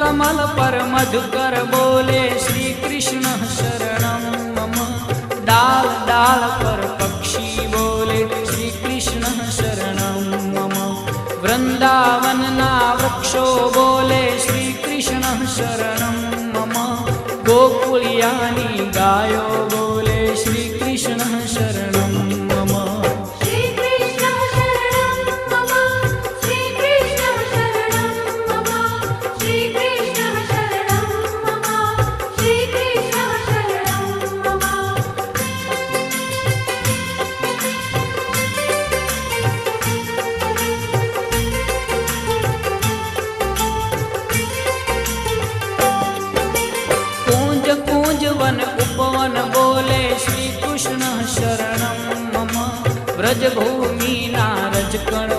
कमल पर मधुकर बोले श्री कृष्ण शरणं मम। डाल डाल पर पक्षी बोले श्री कृष्ण शरणं मम। वृंदावन ना वृक्षो बोले श्री कृष्ण शरणं मम। गोकुलियानी गायो बोले श्री कृष्ण शरणं मम। श्री कृष्ण शरणं मम। श्री कृष्ण शरणं मम। श्री कृष्ण शरणं मम। श्री कृष्ण शरणं मम। कूंज कूंज वन उपवन बोले श्री कृष्ण शरणं मम। ब्रज भूमि नारज कण